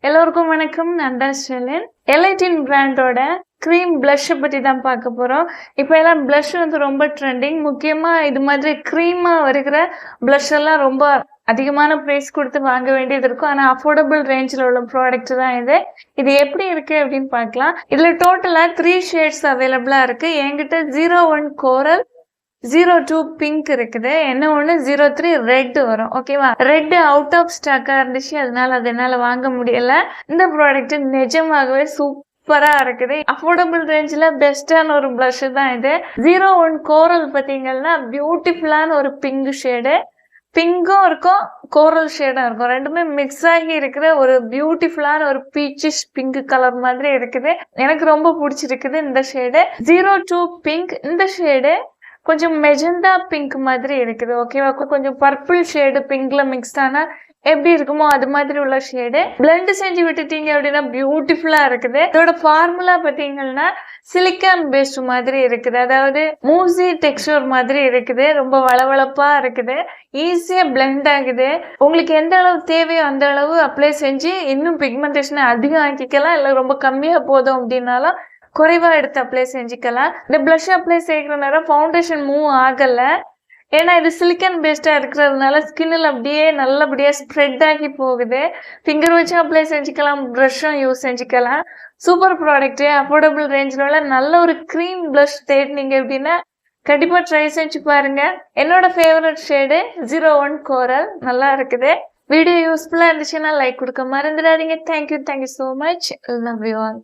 எல்லோருக்கும் வணக்கம். நான் தான் ஸ்டெலின். எலைட்டின் பிராண்டோட க்ரீம் பிளஷ் பத்தி தான் பார்க்க போறோம். இப்போ எல்லாம் பிளஷ் வந்து ரொம்ப ட்ரெண்டிங். முக்கியமா இது மாதிரி க்ரீமா வருகிற பிளஷ் எல்லாம் ரொம்ப அதிகமான பிரைஸ் கொடுத்து வாங்க வேண்டியது இருக்கும். ஆனா அஃபோர்டபுள் ரேஞ்சில் உள்ள ப்ராடக்ட் தான் இது. இது எப்படி இருக்கு அப்படின்னு பார்க்கலாம். இதுல டோட்டலா 3 ஷேட்ஸ் அவைலபிளா இருக்கு. என்கிட்ட 01 கோரல், 02 பிங்க் இருக்குது. என்ன ஒன்று 03 ரெட் வரும். ஓகேவா? ரெட் அவுட் ஆஃப் ஸ்டாக்கா இருந்துச்சு, அதனால அது என்னால வாங்க முடியல. இந்த ப்ராடக்ட் நிஜமாகவே சூப்பரா இருக்குது. அஃபோர்டபுள் ரேஞ்சில் பெஸ்டான ஒரு பிளஷ் தான் இது. 01 கோரல் பார்த்தீங்கன்னா பியூட்டிஃபுல்லான ஒரு பிங்க் ஷேடு. பிங்கும் இருக்கும், கோரல் ஷேடும் இருக்கும். ரெண்டுமே மிக்ஸ் ஆகி இருக்கிற ஒரு பியூட்டிஃபுல்லான ஒரு பீச்சிஷ் பிங்க் கலர் மாதிரி இருக்குது. எனக்கு ரொம்ப பிடிச்சிருக்குது இந்த ஷேடு. 02 பிங்க். இந்த ஷேடு கொஞ்சம் மெஜந்தா பிங்க் மாதிரி இருக்குது. ஓகேவா? கொஞ்சம் பர்பிள் ஷேடு பிங்க்ல மிக்ஸ்ட் ஆனா எப்படி இருக்குமோ அது மாதிரி உள்ள ஷேடு. பிளெண்ட் செஞ்சு விட்டுட்டீங்க அப்படின்னா பியூட்டிஃபுல்லா இருக்குது. இதோட ஃபார்முலா பார்த்தீங்கன்னா சிலிக்கான் பேஸ்ட் மாதிரி இருக்குது. அதாவது மூசி டெக்ஸ்டர் மாதிரி இருக்குது. ரொம்ப வளவளப்பா இருக்குது. ஈஸியா பிளெண்ட் ஆகுது. உங்களுக்கு எந்த அளவு தேவையோ அந்த அளவு அப்ளை செஞ்சு இன்னும் பிக்மெண்டேஷனை அதிகம் ஆக்கிக்கலாம். இல்லை ரொம்ப கம்மியா போதும் அப்படின்னாலும் குறைவா எடுத்து அப்ளை செஞ்சுக்கலாம். இந்த பிளஷ் அப்ளை செய்கிற நேரம் ஃபவுண்டேஷன் மூவ் ஆகல. ஏன்னா இது சிலிக்கன் பேஸ்டா இருக்கிறதுனால ஸ்கின்னில் அப்படியே நல்லபடியா ஸ்ப்ரெட் ஆகி போகுது. ஃபிங்கர் வச்சு அப்ளை செஞ்சுக்கலாம், ப்ரஷ்ஷும் யூஸ் செஞ்சுக்கலாம். Super product. அஃபோர்டபுள் ரேஞ்சில் உள்ள நல்ல ஒரு க்ரீம் பிளஷ் தேடினீங்க அப்படின்னா கண்டிப்பா ட்ரை செஞ்சு பாருங்க. என்னோட ஃபேவரட் ஷேடு 01 கோரல். நல்லா இருக்குது. வீடியோ யூஸ்ஃபுல்லா இருந்துச்சுன்னா லைக் கொடுக்க மறந்துடாதீங்க. Thank you so much. Love you all.